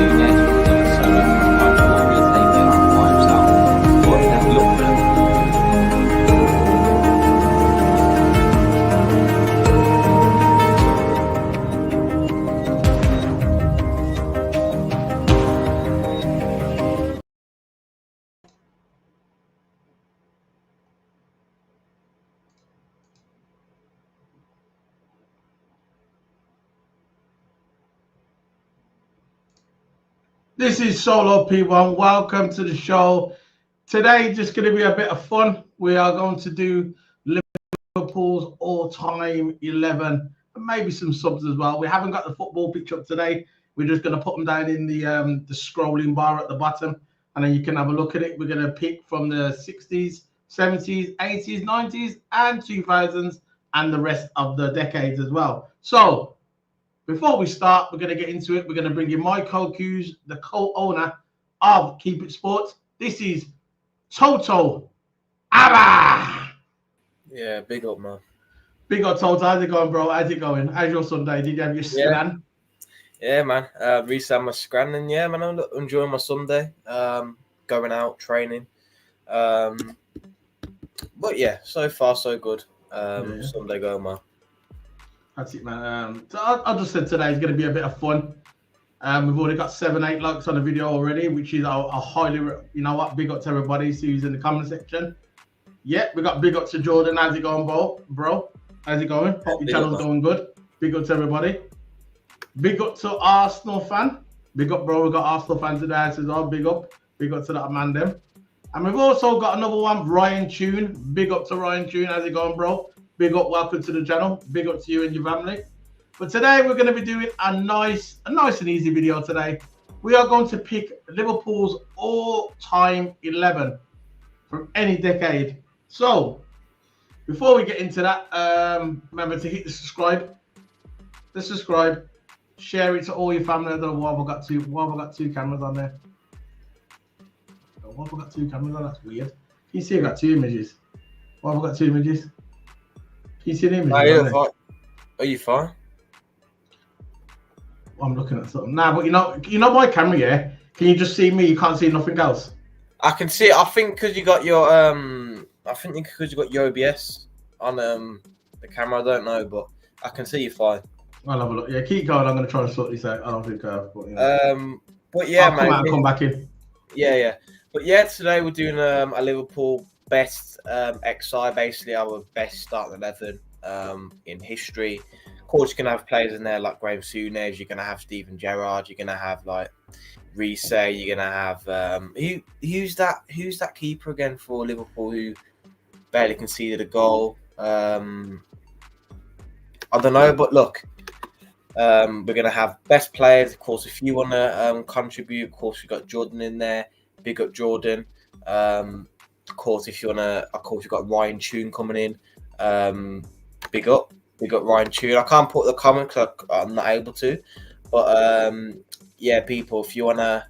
Souness, Salah, I'm sure will take it up by himself. But let's look for them. This is Solo P1. Welcome to the show. Today, just going to be a bit of fun. We are going to do Liverpool's all-time 11 and maybe some subs as well. We haven't got the football pitch up today. We're just going to put them down in the scrolling bar at the bottom, and then you can have a look at it. We're going to pick from the 60s, 70s, 80s, 90s, and 2000s, and the rest of the decades as well. So, before we start, we're going to get into it. We're going to bring in my co-Q's, the co-owner of Keep It Sports. This is Toto. Abba! Yeah, big up, man. Big up, Toto. How's it going, bro? How's it going? How's your Sunday? Did you have your scran? Yeah, man. Recently had my scran, and yeah, man, I'm enjoying my Sunday. Going out, training. But yeah, so far, so good. Sunday going, man. That's it, man. So I just said today is going to be a bit of fun. We've already got 7-8 likes on the video already, which is a highly, you know what, big up to everybody who's in the comment section. Yeah, we got big up to Jordan. How's it going, bro? How's it going? Hope your channel's going good. Big up to everybody. Big up to Arsenal fan. Big up, bro. We got Arsenal fans today as well. Big up. Big up to that man, them. And we've also got another one, Ryan Tune. Big up to Ryan Tune. How's it going, bro? Big up, welcome to the channel. Big up to you and your family. But today we're going to be doing a nice and easy video today. We are going to pick Liverpool's all-time 11 from any decade. So, before we get into that, remember to hit the subscribe. Share it to all your family. I don't know why we've got two cameras on there. Why have I got two cameras on? That's weird. Can you see I've got two images? Why have I got two images? Can you see the image? Are you fine? I'm looking at something. Nah, but you know my camera, yeah? Can you just see me? You can't see nothing else? I can see it. I think because you got your OBS on the camera. I don't know, but I can see you fine. I'll have a look. Yeah, keep going. I'm going to try and sort this out. I don't think I have. But, but yeah, I'll come out and come back in. Yeah. But yeah, today we're doing a Liverpool best XI, basically our best starting 11 in history. Of course, you're gonna have players in there like Graham Souness. You're gonna have Steven Gerrard. You're gonna have like Reece. You're gonna have who's that keeper again for Liverpool who barely conceded a goal. I don't know, but look, we're gonna have best players. Of course, if you want to contribute, of course, we've got Jordan in there. Big up Jordan. Of course, if you wanna, of course, you've got Ryan Tune coming in. Big up Ryan Tune. I can't put the comment because I'm not able to, but yeah, people, if you wanna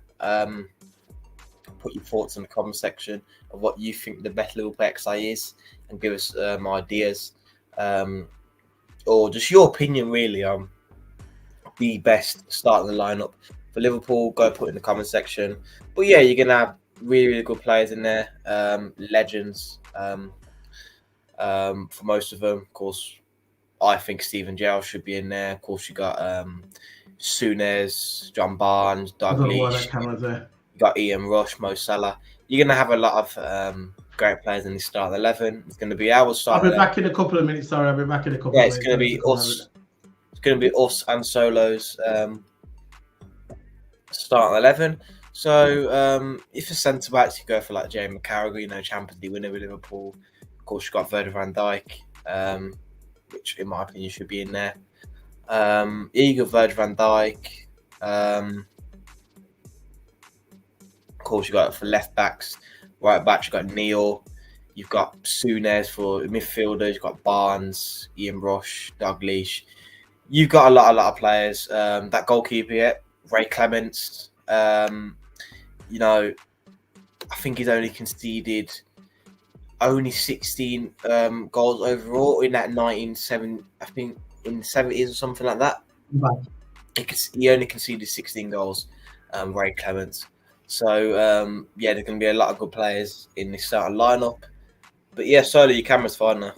put your thoughts in the comment section of what you think the best Liverpool XI is, and give us ideas, or just your opinion really on the best starting the lineup for Liverpool. Go put it in the comment section. But yeah, you're gonna have really good players in there, legends. For most of them, of course, I think Steven Gerrard should be in there. Of course, you got Souness, John Barnes, Douglas. You got Ian Rush, Mo Salah. You're gonna have a lot of great players in the starting 11. It's gonna be our start. I'll be back in a couple of minutes. Sorry, I'll be back in a couple. Yeah, of it's minutes. gonna be us. It's gonna be us and Solo's starting 11. So if you're centre backs, you go for like Jamie Carragher, Champions League winner with Liverpool. Of course, you've got Virgil van Dijk, which in my opinion should be in there. You got Virgil van Dijk. Of course, you got for left backs, right backs. You got Neil. You've got Souness for midfielders. You've got Barnes, Ian Rush, Douglas. You've got a lot of players. That goalkeeper, Ray Clements. I think he's only conceded 16 goals overall in that 1970, I think in the 70s or something like that. Right. He only conceded 16 goals. Ray Clements. So yeah, there's going to be a lot of good players in this starting lineup. But yeah, Solo, your camera's fine now.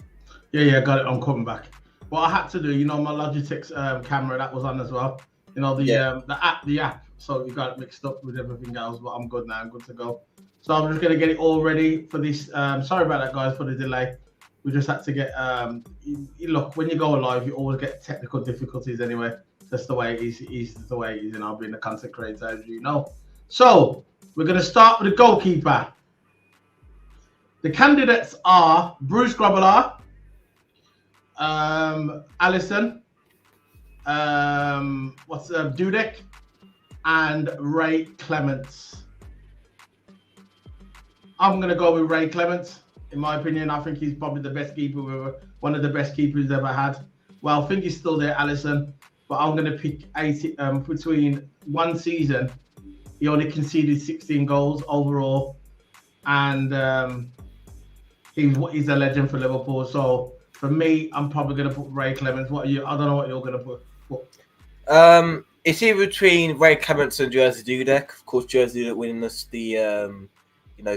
Yeah, got it. I'm coming back. What I had to do, you know, my Logitech's camera that was on as well. You know, the app. So you got it mixed up with everything else, but I'm good now. I'm good to go. So I'm just gonna get it all ready for this. Sorry about that, guys, for the delay. We just had to get. Look, when you go live, you always get technical difficulties anyway. That's the way it is. It's the way it is, and I'll be in the content creator, as you know. So we're gonna start with the goalkeeper. The candidates are Bruce Grobbelaar, Allison, Dudek, and Ray Clements. I'm gonna go with Ray Clements. In my opinion, I think he's probably the best keeper one of the best keepers ever had. Well, I think he's still there, Allison, but I'm gonna pick 80. Between one season, he only conceded 16 goals overall, and he's a legend for Liverpool. So for me, I'm probably gonna put Ray Clements. What are you? I don't know what you're gonna put. It's either between Ray Clements and Jerzy Dudek. Of course, Jerzy Dudek winning us the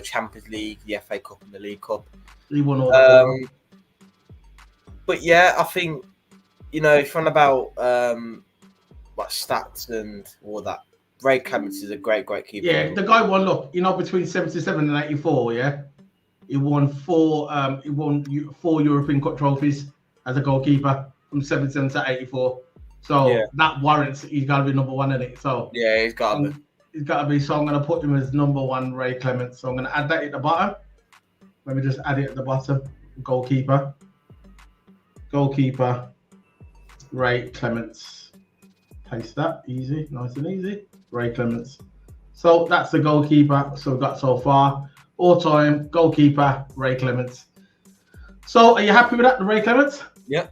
Champions League, the FA Cup, and the League Cup. He won all that. But yeah, I think if you're on about like stats and all that, Ray Clements is a great keeper. Yeah, the guy won. Look, between 77 and 84. Yeah, he won four European Cup trophies as a goalkeeper from 77 to 84. So yeah, that warrants he's got to be number one in it. So yeah, he's got to be. He's got to be. So I'm going to put him as number one, Ray Clements. So I'm going to add that at the bottom. Let me just add it at the bottom. Goalkeeper, Ray Clements. Paste that. Easy, nice and easy. Ray Clements. So that's the goalkeeper. So we've got so far. All-time goalkeeper, Ray Clements. So are you happy with that, the Ray Clements? Yeah.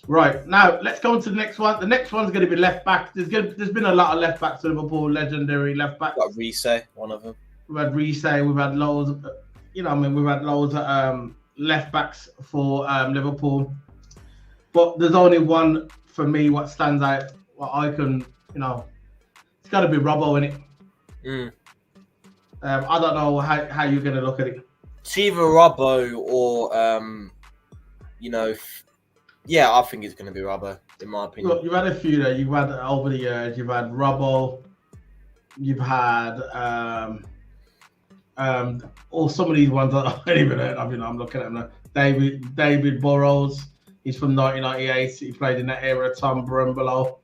Right, now let's go on to the next one. The next one's going to be left back. There's been a lot of left backs to Liverpool, legendary left backs. Got Reece, one of them. We've had Reece, we've had loads of, we've had loads of left backs for Liverpool. But there's only one for me what stands out, what I can, it's got to be Robbo, innit? I don't know how you're going to look at it. It's either Robbo or, yeah, I think it's going to be Robbo, in my opinion. Look, you've had a few there. You've had, over the years, you've had Robbo. You've had, or some of these ones that I don't even heard of. I'm looking at them now. David Burrows. He's from 1998. He played in that era. Tom Brumbelow.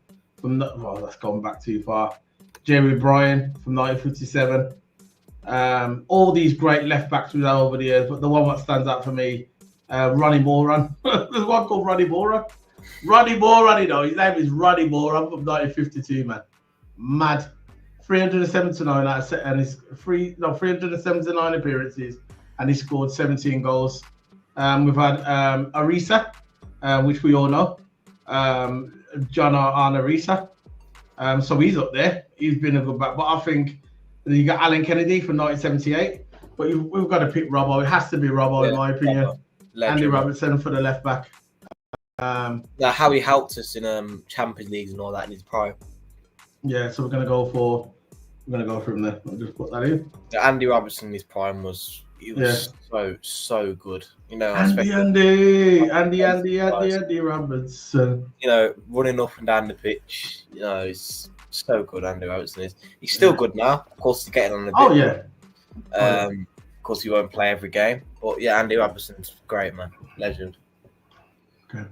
That's going back too far. Jerry Bryan from 1957. All these great left backs we've had over the years, but the one that stands out for me, Ronnie Moran. There's one called Ronnie Moran. Ronnie Moran, his name is Ronnie Moran from 1952, man. Mad. 379 and he's 379 appearances, and he scored 17 goals. We've had Arisa, which we all know, John Arne Arisa. So he's up there. He's been a good back, but I think you got Alan Kennedy from 1978. But we've got to pick Robbo. It has to be Robbo, in my opinion. Andy Robertson for the left back. How he helped us in Champions Leagues and all that in his prime. Yeah, so we're gonna go from there. I'll just put that in. Andy Robertson in his prime was so good. Andy Robertson. Running up and down the pitch. It's so good. Andy Robertson is. He's still good now. Of course, he's getting on a bit. Oh yeah. Of course, he won't play every game, but yeah, Andy Robertson's great, man. Legend. Okay.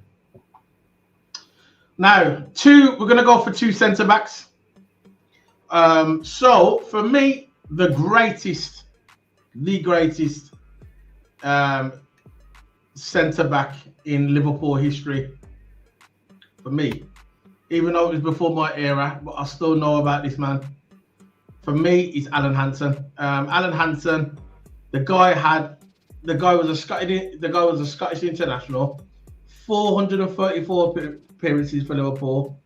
Now, we're going to go for two centre backs. So for me, the greatest centre back in Liverpool history, for me, even though it was before my era, but I still know about this man. For me, it's Alan Hansen. Alan Hansen, the guy was a Scottish international, 434 appearances for Liverpool,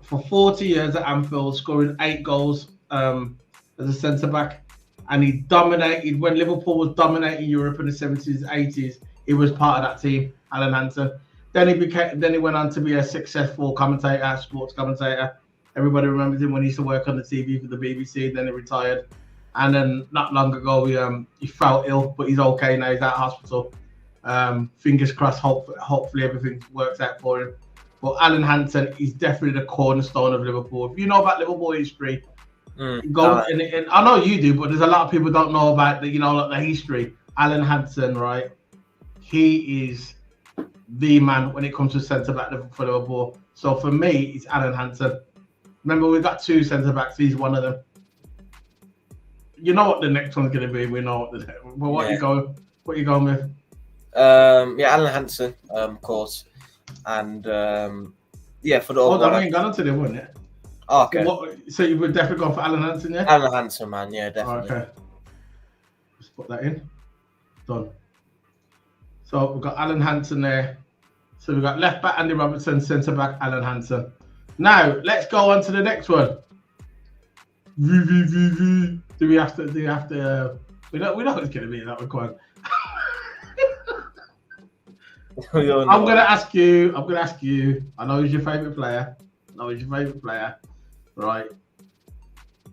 for 40 years at Anfield, scoring 8 goals as a centre back, and he dominated when Liverpool was dominating Europe in the 70s, 80s. He was part of that team, Alan Hansen. Then he went on to be a successful sports commentator, Everybody remembers him when he used to work on the TV for the BBC. Then he retired, and then not long ago he fell ill, but he's okay now. He's out of hospital. Fingers crossed. Hopefully everything works out for him. But Alan Hansen is definitely the cornerstone of Liverpool. If you know about Liverpool history, and I know you do, but there's a lot of people don't know about the history. Alan Hansen, right? He is the man when it comes to centre back for Liverpool. So for me, it's Alan Hansen. Remember, we've got 2 centre backs. He's one of them. You know what the next one's going to be. We know what you going. What you going with? Alan Hansen, of course, and for the. Hold on, I ain't gone onto the one yet. Oh, okay. So you would definitely go for Alan Hansen, yeah? Alan Hansen, man, yeah, definitely. Okay. Just put that in. Done. So we've got Alan Hansen there. So we've got left back Andy Robertson, centre back Alan Hansen. Now let's go on to the next one. Do we have to? We know it's going to be that one. I'm gonna ask you. I know he's your favourite player. Right?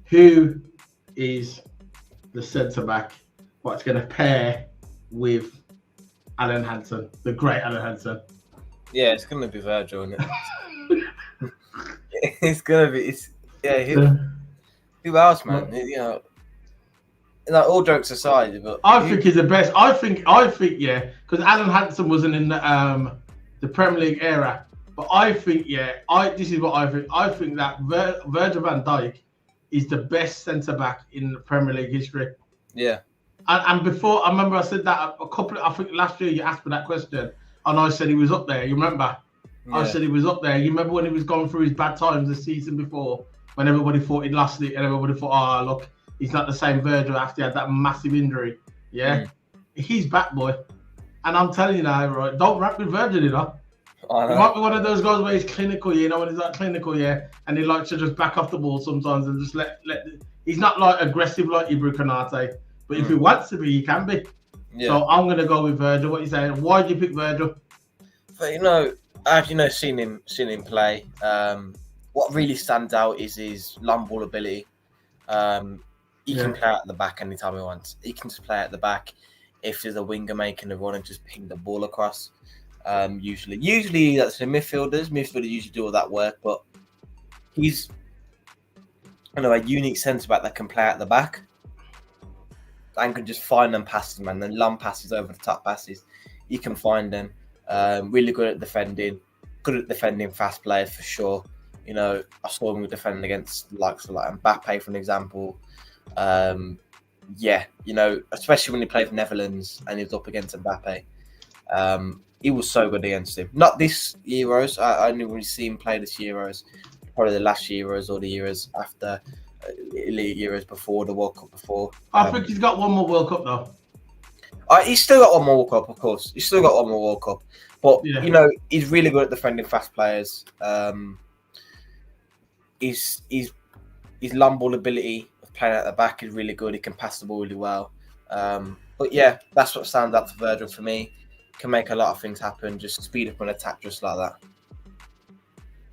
Who is the centre back? What's going to pair with Alan Hansen, the great Alan Hansen? Yeah, it's going to be Virgil, isn't it? It's going to be. Who else, man? All jokes aside, but I think he's the best. I think, yeah, because Alan Hansen wasn't in the Premier League era. But I think, this is what I think. I think that Virgil van Dijk is the best centre back in the Premier League history. Yeah. And before, I remember I said that I think last year you asked me that question, and I said he was up there. You remember? Yeah. I said he was up there. You remember when he was going through his bad times the season before, when everybody thought he'd lost it, and everybody thought, look, he's not the same Virgil after he had that massive injury. Yeah, He's back, boy. And I'm telling you now, right? Don't rap with Virgil, you know. He might be one of those guys where he's clinical, when he's like clinical, and he likes to just back off the ball sometimes and just let. He's not like aggressive like Ibra Konate, but if he wants to be, he can be. Yeah. So I'm gonna go with Virgil. What are you saying? Why do you pick Virgil? But I've seen him play. What really stands out is his long ball ability. He can play at the back anytime he wants. He can just play at the back. If there's a winger making a run and just ping the ball across. Usually that's the midfielders. Midfielders usually do all that work, but he's a unique centre back that can play at the back and can just find them passes, man. Then long passes over the top passes. He can find them. Really good at defending. Good at defending fast players for sure. I saw him defending against likes of like Mbappe, for an example. Especially when he played for Netherlands and he was up against Mbappe. He was so good against him. Not this Euros. I only really see him play this Euros. Probably the last Euros or the Euros after Elite Euros before the World Cup before. I think he's got one more World Cup though. He's still got one more World Cup, of course. He's still got one more World Cup. But, he's really good at defending fast players. His long ball ability of playing at the back is really good. He can pass the ball really well. But yeah, that's what stands out for Virgil for me. Can make a lot of things happen. Just speed up an attack just like that.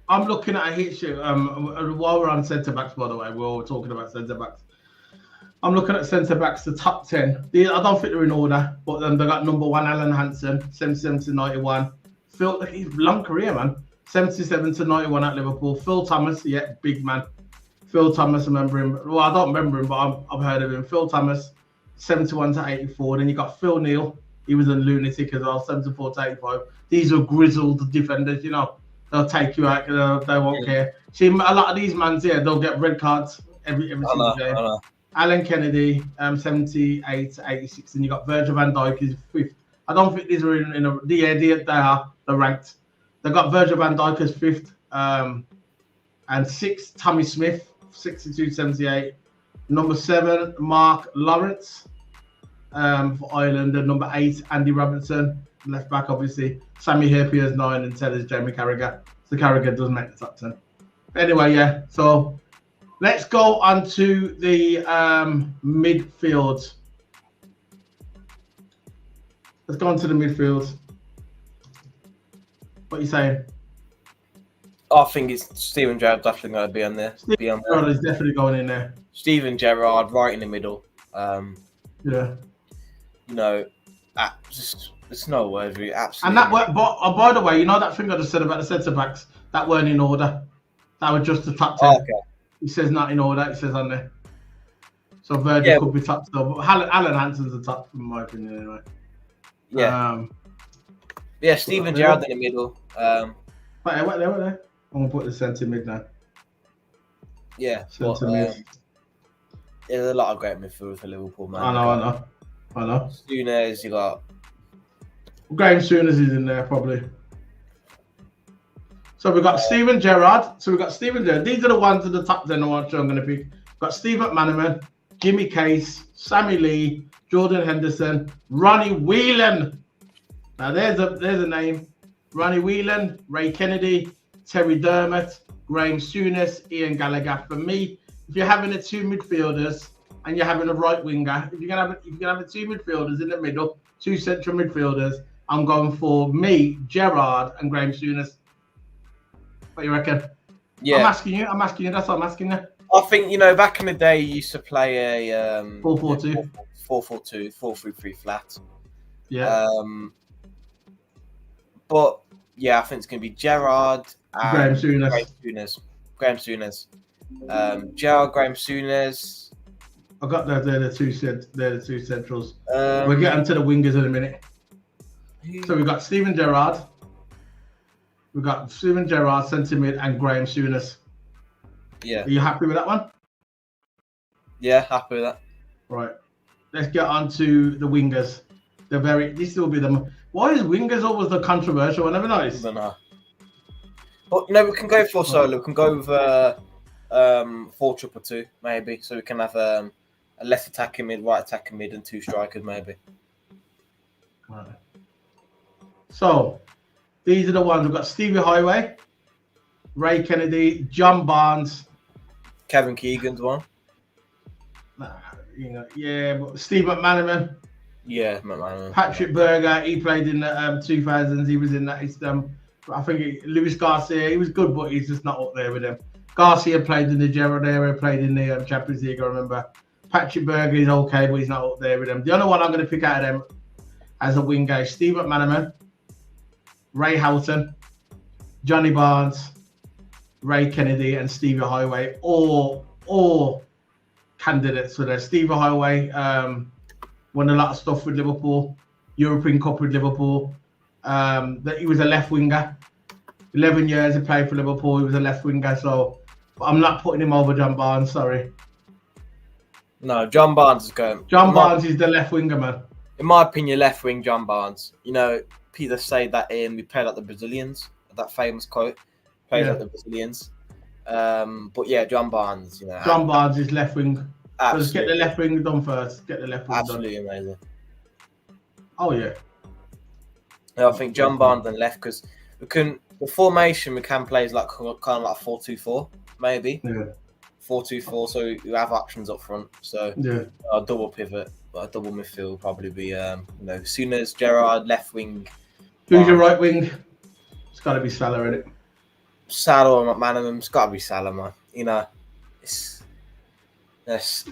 I'm looking at a hit sheet. While we're on centre backs, by the way, we're all talking about centre backs. I'm looking at centre backs, the top 10. I don't think they're in order, but then they got number 1 Alan Hansen, 77 to 91. Phil, his long career, man. 77 to 91 at Liverpool. Phil Thomas, big man. Phil Thomas, I remember him. Well, I don't remember him, but I've heard of him. Phil Thomas, 71 to 84. Then you got Phil Neal. He was a lunatic as well, 74 to 85. These are grizzled defenders, They'll take you out, they won't care. See, a lot of these mans here, they'll get red cards every single day. Alan Kennedy, 78 to 86. And you got Virgil van Dijk, is 5th. I don't think these are in a... They are. They're ranked. They got Virgil van Dijk as 5th. And 6th, Tommy Smith, 62 to 78. Number 7, Mark Lawrence. For Ireland, and number 8, Andy Robertson, left back, obviously. Sammy Hapier's 9, and 10 is Jamie Carragher. So Carragher does make the top 10. Anyway, so let's go on to the midfield. Let's go on to the midfield. What are you saying? I think it's Steven Gerrard definitely going to be on there. Steven Gerrard is definitely going in there. Steven Gerrard right in the middle. Yeah. You know, just it's no word really. Absolutely. And that worked. But by the way, you know that thing I just said about the centre backs that weren't in order. That was just the top 10. Oh, okay. He says not in order. It says on there. So Virgil could be top still, but Alan Hanson's the top in my opinion anyway. Yeah. Yeah, Steven Gerrard in the middle. What there? I'm gonna put the centre mid now. Yeah. Centre mid. There's a lot of great midfielders for Liverpool, man. I know. Souness, you got. Graham Souness is in there probably. So we've got Steven Gerrard. These are the ones at the top 10 I'm going to pick. We've got Steve McManaman, Jimmy Case, Sammy Lee, Jordan Henderson, Ronnie Whelan. Now there's a name. Ronnie Whelan, Ray Kennedy, Terry Dermott, Graham Souness, Ian Gallagher. For me, if you're having the two midfielders and you're having a right winger, if you're gonna have the two midfielders in the middle, two central midfielders, I'm going for me, Gerrard and Graham Souness. What do you reckon? Yeah. I'm asking you. That's what I'm asking you. I think, back in the day, you used to play a 4-4-2. 4-4-2, 4-3-3 flat. Yeah. But, yeah, I think it's going to be Gerrard and Graham Souness. Graham Souness. Gerrard, Graham Souness. I got that. They're the two centrals. We'll get onto the wingers in a minute. So we've got Steven Gerrard. We've got Steven Gerrard, centre mid, and Graham Souness. Yeah. Are you happy with that one? Yeah, happy with that. Right. Let's get on to the wingers. This will be them. Why is wingers always the controversial? I never noticed. I don't know. But no, we can go for solo. We can go with 4-2-2 maybe. So we can have a left attacking mid, right attacking mid, and two strikers maybe. Right. So these are the ones. We've got Stevie Highway, Ray Kennedy, John Barnes, Kevin Keegan's one. But Steve McManaman. Yeah, McManaman. Patrick Berger, he played in the 2000s. He was in that. I think Luis Garcia, he was good, but he's just not up there with him. Garcia played in the Gerrard era, played in the Champions League, I remember. Patrick Berger is okay, but he's not up there with them. The only one I'm going to pick out of them as a winger is Steve McManaman, Ray Houghton, Johnny Barnes, Ray Kennedy, and Stevie Highway, all candidates for there. Stevie Highway won a lot of stuff with Liverpool, European Cup with Liverpool. That he was a left winger. 11 years he played for Liverpool. He was a left winger, so but I'm not putting him over John Barnes. Sorry. No, John Barnes is going. John Barnes is the left winger, man. In my opinion, left wing John Barnes. Peter said that we played like the Brazilians. That famous quote. Played like the Brazilians. But yeah, John Barnes. John Barnes is left wing. So Absolutely. let's get the left wing done first. Get the left wing Absolutely done. amazing. Oh yeah. I think John Barnes and left because the formation we can play is like kind of like 4-2-4 maybe. Yeah. 4-2-4, so you have options up front. So Yeah. a double pivot, but a double midfield will probably be Souness, Gerrard, left wing. Who's your right wing? It's got to be Salah, isn't it? Salah or McManaman. It's got to be Salah, man. It's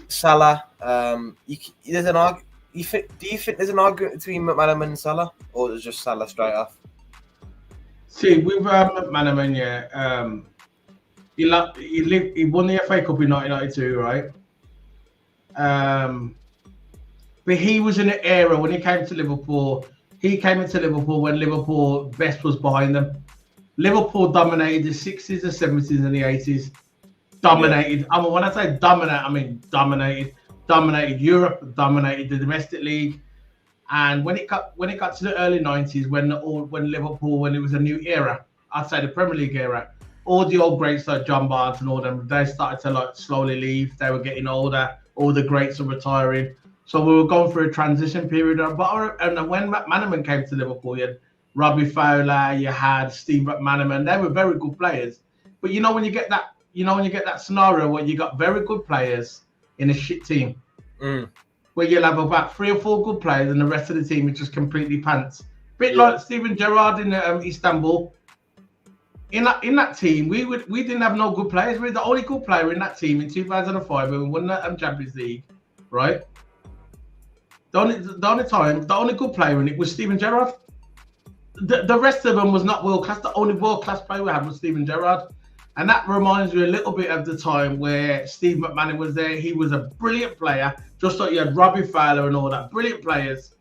Salah. There's an argument. Do you think there's an argument between McManaman and Salah, or is it just Salah straight off? See, with McManaman, he won the FA Cup in 1992, right? But he was in an era when he came to Liverpool. He came into Liverpool when Liverpool best was behind them. Liverpool dominated the 60s, the 70s, and the 80s. Dominated. Yeah. I mean, when I say dominate, I mean dominated. Dominated Europe, dominated the domestic league, and when it got to the early 90s, when Liverpool, when it was a new era, I'd say the Premier League era, all the old greats like John Barnes and all them, they started to like slowly leave. They were getting older. All the greats were retiring, so we were going through a transition period. But and when McManaman came to Liverpool, you had Robbie Fowler, you had Steve McManaman. They were very good players, but when you get that scenario where you got very good players in a shit team, where you'll have about 3 or 4 good players and the rest of the team is just completely pants. Bit like Steven Gerrard in Istanbul. in that team, we didn't have no good players. We were the only good player in that team in 2005 when we won the Champions League, right? The only good player in it was Steven Gerrard. The rest of them was not world class. The only world class player we had was Steven Gerrard. And that reminds me a little bit of the time where Steve McManaman was there. He was a brilliant player, just like you had Robbie Fowler and all that. Brilliant players.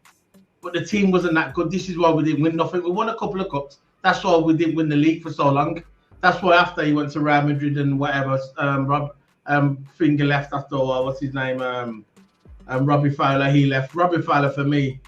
But the team wasn't that good. This is why we didn't win nothing. We won a couple of cups. That's why we didn't win the league for so long. That's why after he went to Real Madrid and whatever, Finger left after a while. What's his name? Robbie Fowler, he left. Robbie Fowler, to me,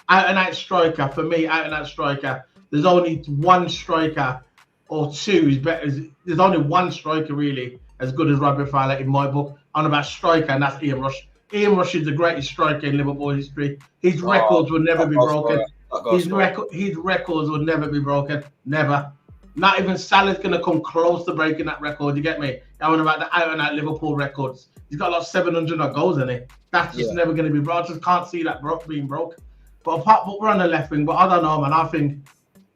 out-and-out striker. For me, out-and-out striker. There's only one striker or two is better. There's only one striker really as good as Robbie Fowler in my book. On about striker, and that's Ian Rush. Ian Rush is the greatest striker in Liverpool history. His records will never be broken. His records will never be broken. Never. Not even Salah's going to come close to breaking that record. You get me? I'm on about the out-and-out Liverpool records. He's got like 700 odd goals in it. That's just never going to be broke. I just can't see that being broke. But apart, we're on the left wing. But I don't know, man. I think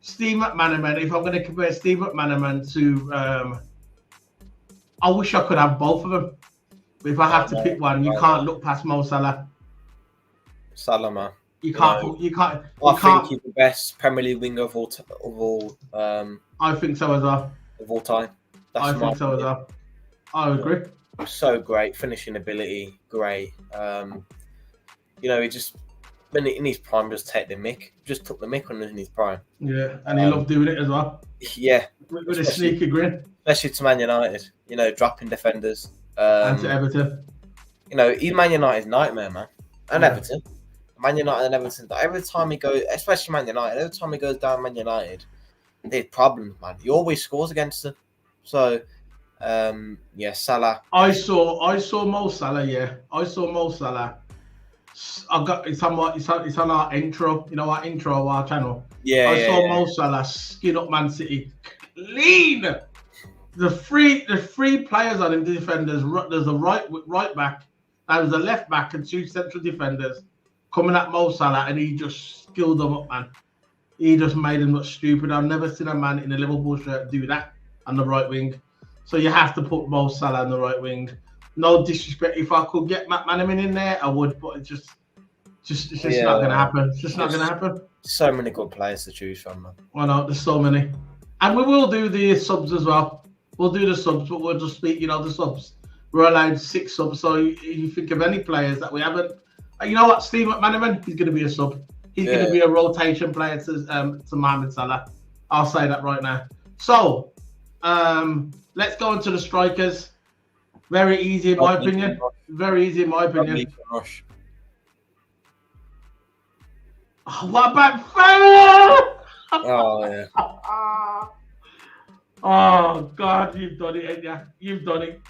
Steve McManaman, if I'm going to compare Steve McManaman to, I wish I could have both of them. But if I have to pick one, you can't look past Mo Salah. Salah, man. You can't. I think he's the best Premier League winger of all. I think so as well. Of all time. I think so as well. I agree. So great, finishing ability, great. He just in his prime just took the mick on in his prime. Yeah, and he loved doing it as well. Yeah, with a sneaky grin. Especially to Man United, dropping defenders. And to Everton. He's Man United's nightmare, man. And Everton. Man United and Everton. Every time he goes, especially Man United, every time he goes down Man United, there's problems, man. He always scores against them. So, Salah. I saw Mo Salah. Yeah, I saw Mo Salah. It's on our intro. You know our intro of our channel. Yeah. I saw Mo Salah skin up Man City clean. The three players on him, the defenders. There's a right back, there's a left back, and two central defenders coming at Mo Salah, and he just skilled them up, man. He just made them look stupid. I've never seen a man in a Liverpool shirt do that on the right wing. So you have to put Mo Salah on the right wing. No disrespect. If I could get Matt Manaman in there, I would, but it's just not going to happen. It's just not going to happen. So many good players to choose from, man. I know, there's so many. And we will do the subs as well. We'll do the subs, but we'll just speak, the subs. We're allowed 6 subs. So you think of any players that we haven't. You know what? Steve McManaman, he's going to be a sub. He's going to be a rotation player to Mohamed Salah. I'll say that right now. So, let's go into the strikers. Very easy in my opinion. Very easy in my opinion. Oh, what about Fowler? Oh, yeah. Oh, God, you've done it, ain't you? You've done it.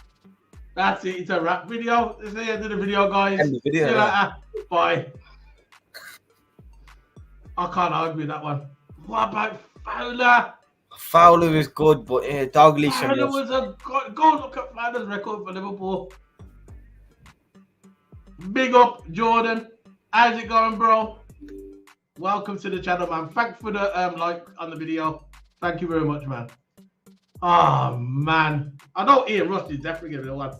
That's it. It's a wrap video. It's the end of the video, guys. End the video. See you later. Bye. I can't argue with that one. What about Fowler? Fowler is good, but Dalglish. Fowler was a go look at Fowler's record for Liverpool. Big up, Jordan. How's it going, bro? Welcome to the channel, man. Thanks for the like on the video. Thank you very much, man. Oh, man. I know Ian Rush is definitely going to be the one.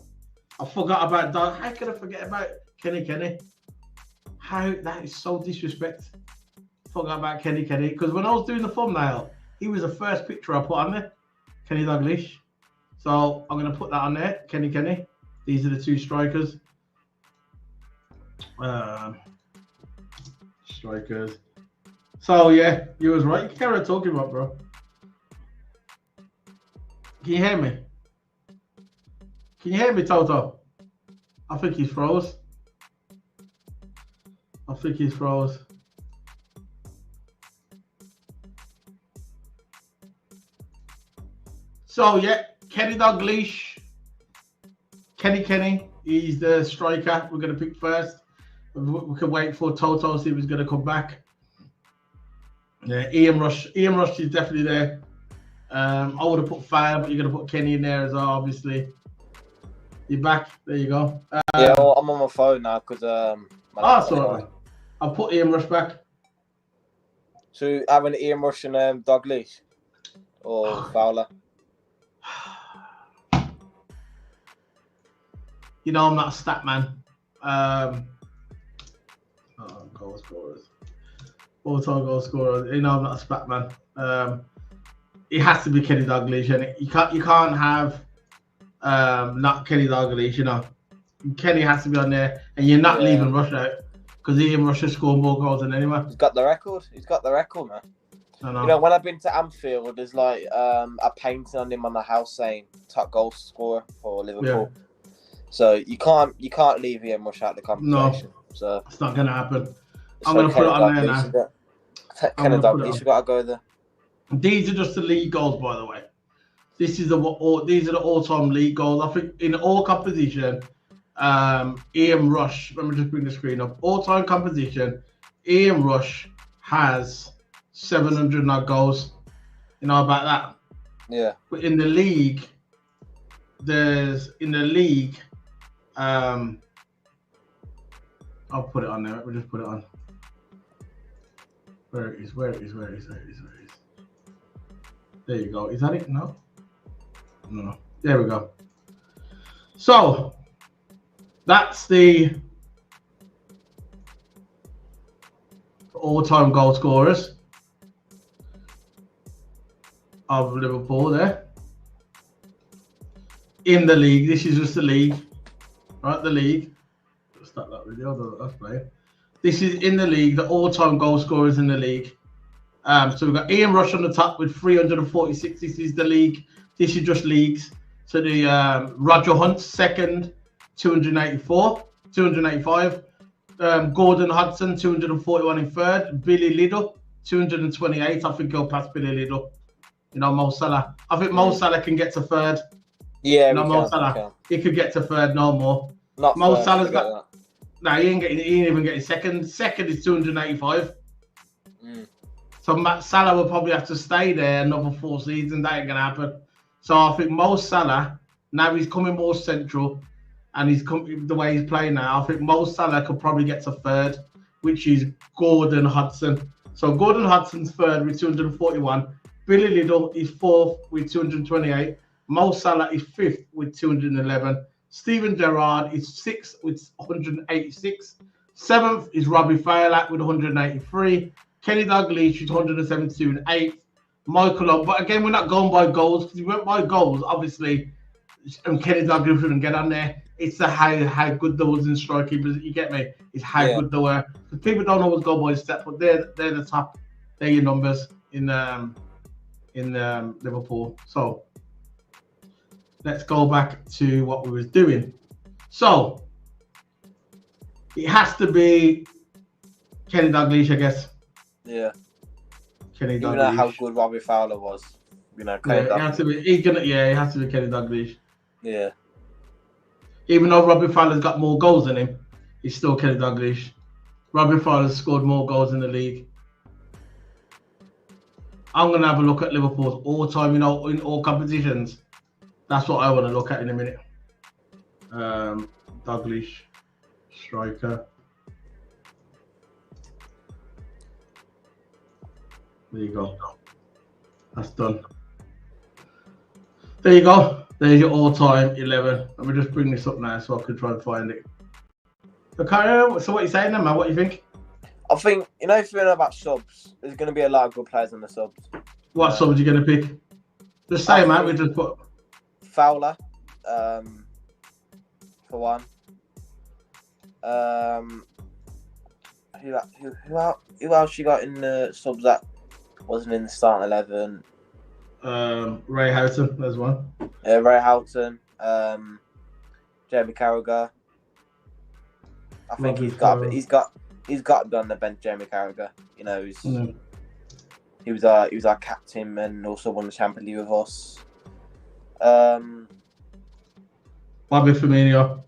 I forgot about that. How could I forget about Kenny? How? That is so disrespect. Forgot about Kenny. Because when I was doing the thumbnail, he was the first picture I put on there. Kenny Dalglish. So I'm going to put that on there. Kenny. These are the two strikers. Strikers. So, yeah, you was right. You can carry on talking about, bro. Can you hear me? Can you hear me, Toto? I think he's froze. So, yeah, Kenny Dalglish. Kenny. He's the striker we're going to pick first. We can wait for Toto, see if he's going to come back. Yeah, Ian Rush is definitely there. I would have put Fowler, but you're going to put Kenny in there as well, obviously. You're back. There you go. Yeah, well, I'm on my phone now because... sorry. I'll put Ian Rush back. So, having Ian Rush and Dalglish? or Fowler? You know, I'm not a stat man. Goal scorers. All-time goal scorers. You know, I'm not a stat man. It has to be Kenny Dalglish, and you can't have not Kenny Dalglish. You know, Kenny has to be on there, and you're not leaving Rush out because Ian Rush has scored more goals than anyone. He's got the record. He's got the record, man. I know. You know, when I've been to Anfield, there's like a painting on him on the house saying top goal scorer for Liverpool. Yeah. So you can't leave Ian Rush out of the conversation. No, so it's not gonna happen. I'm gonna put it on there now. Kenny Dalglish, you gotta go there. These are just the league goals, by the way. These are the all-time league goals. I think in all composition, Ian Rush. Let me just bring the screen up. All-time composition, Ian Rush has 700 odd goals. You know about that? Yeah. But in the league, I'll put it on there. Let me just put it on. Where it is. There you go. Is that it? No. There we go. So that's the all-time goal scorers of Liverpool there in the league. This is just the league, right? The league. Start that video. That's playing. This is in the league. The all-time goal scorers in the league. So we've got Ian Rush on the top with 346. This is the league. This is just leagues. So the Roger Hunt second, 285. Gordon Hudson 241 in third. Billy Liddell 228. I think he'll pass Billy Liddell. You know, Mo Salah. I think Mo Salah can get to third. Yeah, you know, Mo Salah. He could get to third, no more. Not Mo third, Salah's got. No, he ain't even getting second. Second is 285. So Matt Salah will probably have to stay there another 4 seasons. That ain't gonna happen. So I think Mo Salah, now he's coming more central, and the way he's playing now, I think Mo Salah could probably get to third, which is Gordon Hudson. So Gordon Hudson's third with 241. Billy Liddell is fourth with 228. Mo Salah is fifth with 211. Steven Gerrard is sixth with 186. Seventh is Robbie Fowler with 183. Kenny Dalglish is 172 and eighth. Michael Owen, but again, we're not going by goals because if we went by goals, obviously, and Kenny Dalglish wouldn't get on there. It's how good they was in strike keepers. You get me? It's how good they were. Because people don't always go by stats, but they're the top. They're your numbers in Liverpool. So let's go back to what we was doing. So it has to be Kenny Dalglish, I guess. Yeah. Kenny Dalglish. You know how good Robbie Fowler was. You know, Kenny it has to be. It has to be Kenny Dalglish. Yeah. Even though Robbie Fowler's got more goals than him, he's still Kenny Dalglish. Robbie Fowler's scored more goals in the league. I'm gonna have a look at Liverpool's all-time, in all competitions. That's what I want to look at in a minute. Dalglish, striker. There you go. That's done. There you go. There's your all-time 11. Let me just bring this up now so I can try and find it. Okay, so what are you saying then, man? What do you think? I think, if you know about subs, there's going to be a lot of good players in the subs. What subs are you going to pick? Just say, man. We just put Fowler, for one. Who else you got in the subs that wasn't in the starting 11? Ray Houghton, there's one. Ray Houghton, Jamie Carragher. I think he's got to be on the bench. Jamie Carragher, he was our captain and also won the Champions League with us. Bobby Firmino.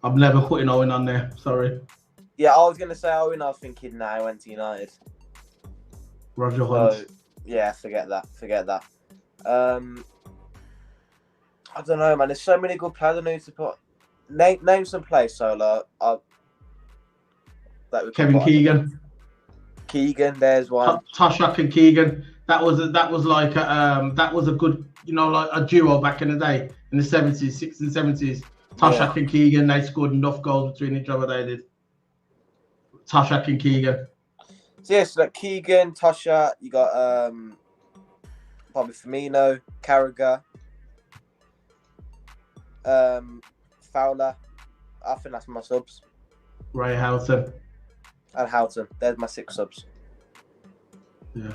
I'm never putting Owen on there. Sorry. Yeah, I was gonna say Owen. I was thinking, I went to United. Roger Hunt. So, yeah, forget that. I don't know, man. There's so many good players I need to put. Name some players, Solo. Kevin Keegan. Keegan, there's one. Toshak and Keegan. That was like a good, like a duo back in the day in the 70s, 60s and 70s. Toshak and Keegan, they scored enough goals between each other. They did. Toshak and Keegan. So yes, like Keegan, Toshak. You got Bobby Firmino, Carragher, Fowler. I think that's my subs. Ray Houghton. And Houghton. There's my 6 subs. Yeah.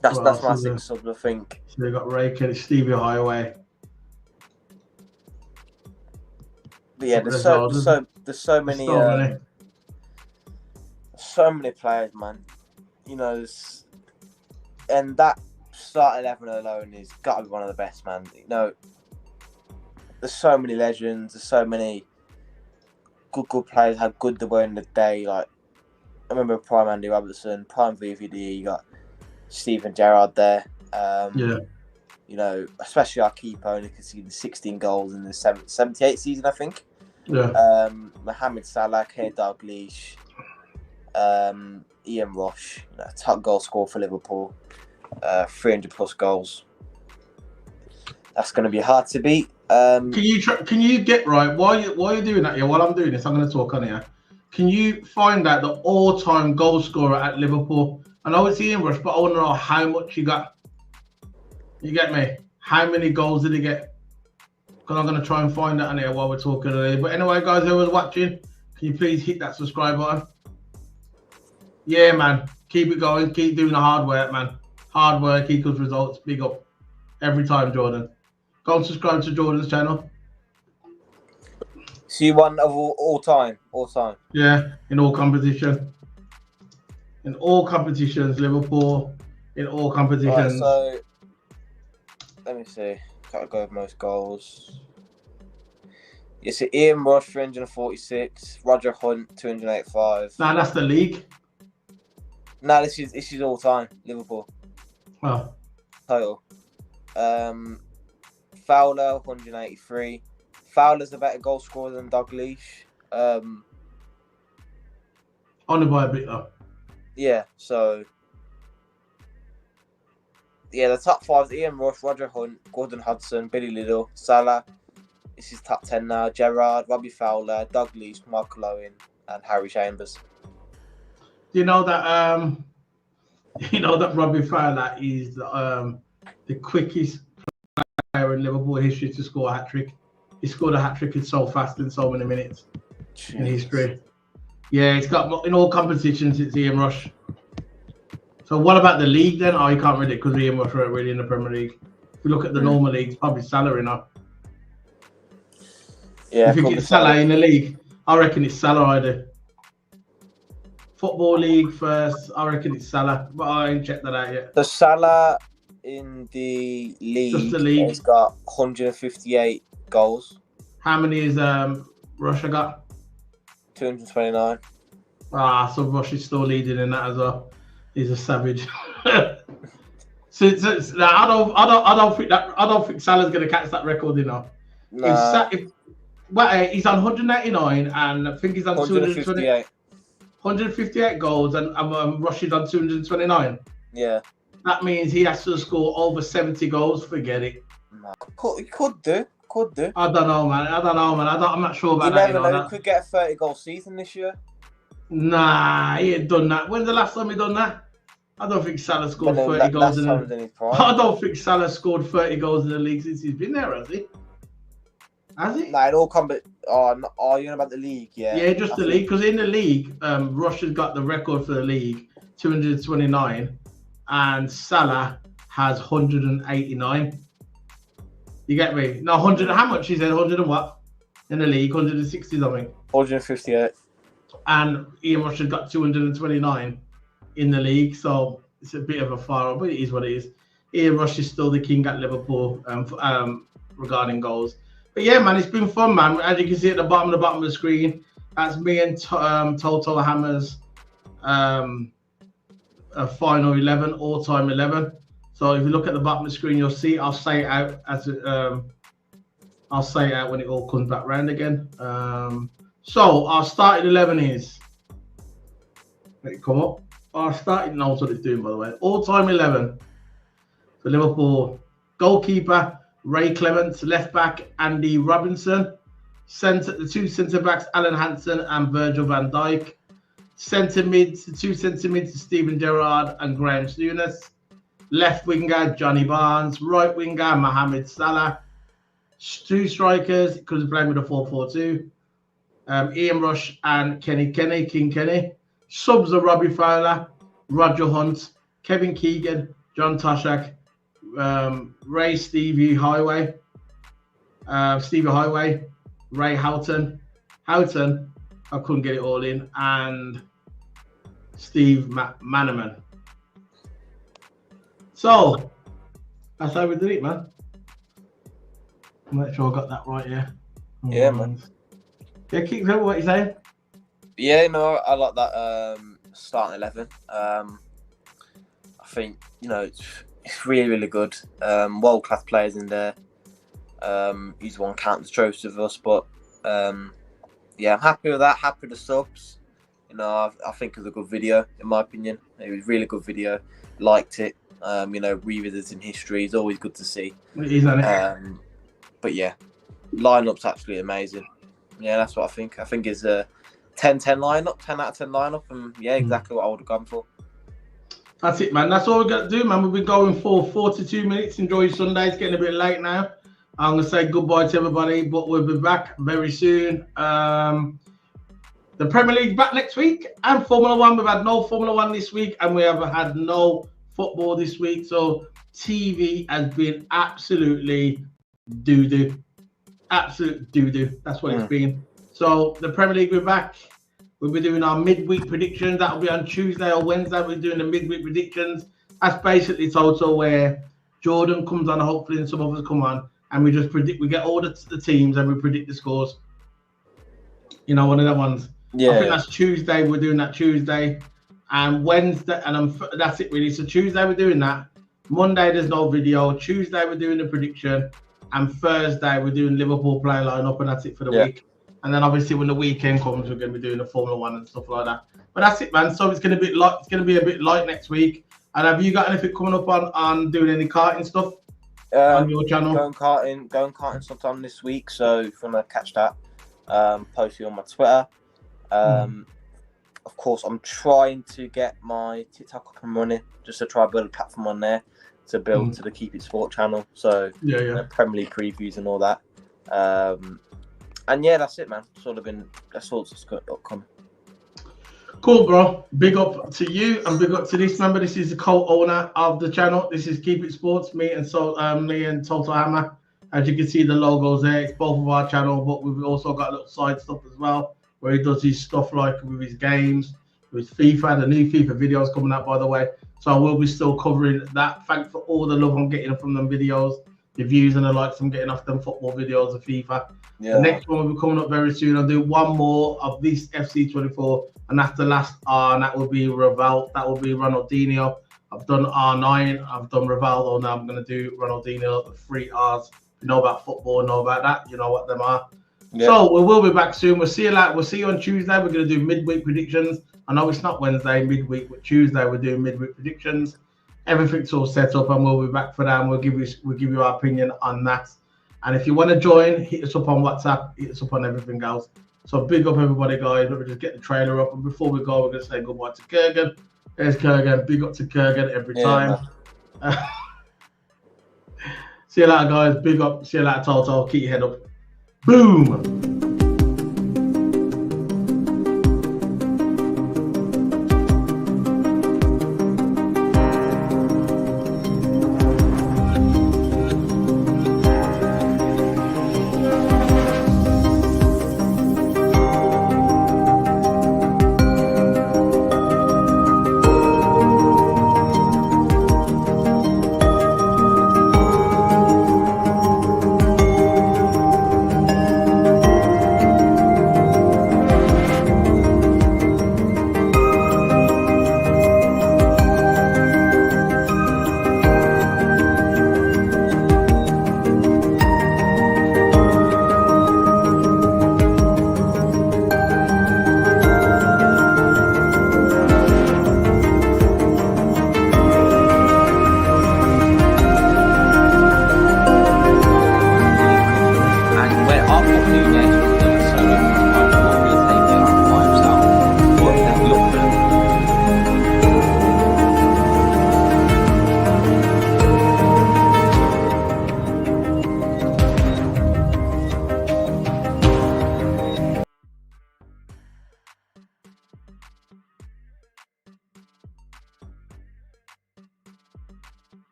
That's my 6 subs, I think. So we got Ray Kelly, Stevie Highway. But yeah, there's so many players, man. And that start 11 alone is got to be one of the best, man. There's so many legends. There's so many good players. How good they were in the day. Like I remember prime Andy Robertson, prime VVD. You got Steven Gerrard there. Especially our keeper, only could see the 16 goals in the 78 season, I think. Yeah. Mohamed Salah, Keir Dalglish, Ian Rush, top goal scorer for Liverpool, 300 plus goals. That's going to be hard to beat. Can you get right while you're doing that? Yeah, while I'm doing this, I'm going to talk on here. Can you find out the all-time goal scorer at Liverpool? I know it's Ian Rush, but I want to know how much he got. You get me? How many goals did he get? Because I'm going to try and find that on here while we're talking today. But anyway, guys, whoever's watching, can you please hit that subscribe button? Yeah, man. Keep it going. Keep doing the hard work, man. Hard work equals results. Big up. Every time, Jordan. Go and subscribe to Jordan's channel. See one of all time. Yeah, in all competition. In all competitions, Liverpool. In all competitions. Right, so let me see. Gotta go with most goals. You see Ian Rush 346, Roger Hunt 285. Nah, that's the league. No, this is all time. Liverpool. Oh. Total. Fowler 183. Fowler's a better goal scorer than Dalglish. Only by a bit though. Yeah, so the top 5 is Ian Rush, Roger Hunt, Gordon Hodgson, Billy Liddell, Salah. This is top 10 now. Gerrard, Robbie Fowler, Dalglish, Michael Owen, and Harry Chambers. You know that Robbie Fowler is the quickest player in Liverpool history to score a hat-trick. He scored a hat-trick in so fast in so many minutes in history. Yeah, he's got in all competitions. It's Ian Rush. So what about the league then? Oh, you can't read it because Ian Rush weren't really in the Premier League. If you look at the normal leagues, probably Salah now. Yeah, if you get Salah in the league, I reckon it's Salah. I do. Football League first, I reckon it's Salah, but I ain't checked that out yet. The Salah in the league, just the league, he's got 158 goals. How many is Russia got? 229. So Rush is still leading in that as well. He's a savage. so I don't think Salah's gonna catch that record, you know. Nah. He's on 189 and I think he's on 228. 158 goals and Rush is on 229. Yeah. That means he has to score over 70 goals. Forget it. He could do. I don't know, man. I'm not sure about that. You never know. He could get a 30-goal season this year. Nah, he ain't done that. When's the last time he done that? I don't think Salah scored 30 goals in the league. I don't think Salah scored 30 goals in the league since he's been there, has he? Has he? Nah, it all comes. Oh, you know about the league, yeah? Yeah, just the league. Because in the league, Rush has got the record for the league, 229, and Salah has 189. You get me? No, 100. How much is it? 100 and what? In the league, 160 something. 158. And Ian Rush has got 229 in the league, so it's a bit of a far off, but it is what it is. Ian Rush is still the king at Liverpool regarding goals. But yeah, man, it's been fun, man. As you can see at the bottom of the screen, that's me and Toto Hammer's final 11, all-time 11. So if you look at the bottom of the screen, you'll see I'll say it out when it all comes back round again. So our starting 11 is. Let it come up. Our starting knows what it's doing, by the way. All-time 11 for Liverpool. Goalkeeper Ray Clements, left back Andy Robinson, the two centre backs Alan Hansen and Virgil van Dijk. Centre mids, the two centre mids Steven Gerrard and Graham Souness. Left winger Johnny Barnes, right winger Mohamed Salah. Two strikers because we're playing with a 4-4-2. Ian Rush and King Kenny. Subs are Robbie Fowler, Roger Hunt, Kevin Keegan, John Toshak, Stevie Highway, Ray Houghton, I couldn't get it all in, and Steve Manaman. So that's how we did it, man. Make sure I got that right, yeah. Yeah, man. Yeah, keep going. What you saying? Yeah, no, I like that starting 11. I think, you know, it's really, really good. World-class players in there. He's won countless trophies with us, but yeah, I'm happy with that. Happy with the subs. You know, I think it was a good video, in my opinion. It was a really good video. Liked it. You know, revisiting history is always good to see. It is, isn't it? But yeah, lineup's absolutely amazing. Yeah, that's what I think. I think it's a 10-10 lineup, 10 out of 10 lineup, and yeah, exactly what I would have gone for. That's it, man. That's all we got to do, man. We've been going for 42 minutes. Enjoy your Sunday. It's getting a bit late now. I'm going to say goodbye to everybody, but we'll be back very soon. The Premier League's back next week, and Formula One. We've had no Formula One this week, and we have had no football this week. So TV has been absolutely doo-doo. Absolute doo-doo. That's what it's been. So the Premier League, we're back. We'll be doing our midweek predictions. That'll be on Tuesday or Wednesday. We're doing the midweek predictions. That's basically Toto, where Jordan comes on, hopefully, and some others come on, and we just predict. We get all the teams and we predict the scores. You know, one of the ones. Yeah. I think that's Tuesday. We're doing that Tuesday, and Wednesday, and that's it really. So Tuesday we're doing that. Monday there's no video. Tuesday we're doing the prediction, and Thursday we're doing Liverpool play lineup, and that's it for the week. And then obviously when the weekend comes, we're going to be doing the Formula One and stuff like that. But that's it, man. So it's going to be light. It's going to be a bit light next week. And have you got anything coming up on doing any karting stuff on your channel? Going karting sometime this week. So if you want to catch that, post it on my Twitter. Of course, I'm trying to get my TikTok up and running, just to try to build a platform on there to build to the Keep It Sport channel. So yeah. You know, Premier League previews and all that. And yeah, that's it, man. That's all that's upcoming. Cool, bro. Big up to you and big up to this. Remember, this is the co-owner of the channel. This is Keep It Sports. Me and Toto Hammer. As you can see, the logos there. It's both of our channel, but we've also got a little side stuff as well, where he does his stuff like with his games, with FIFA. The new FIFA videos coming out, by the way. So I will be still covering that. Thanks for all the love I'm getting from them videos, the views and the likes I'm getting off them football videos of FIFA. Yeah. The next one will be coming up very soon. I'll do one more of this FC24, and that's the last R, and that will be Rivaldo. That will be Ronaldinho. I've done R9. I've done Rivaldo. Now I'm going to do Ronaldinho, the 3 Rs. You know about football, know about that. You know what them are. Yeah. So we will be back soon. We'll see you on Tuesday. We're going to do midweek predictions. I know it's not Wednesday midweek, but Tuesday we're doing midweek predictions. Everything's all set up, and we'll be back for that. And we'll give you our opinion on that. And if you want to join, hit us up on WhatsApp, hit us up on everything else. So big up everybody, guys. Let me just get the trailer up. And before we go, we're going to say goodbye to Kurgan. There's Kurgan. Big up to Kurgan every time. See you later, guys. Big up. See you later, Toto. Keep your head up. Boom.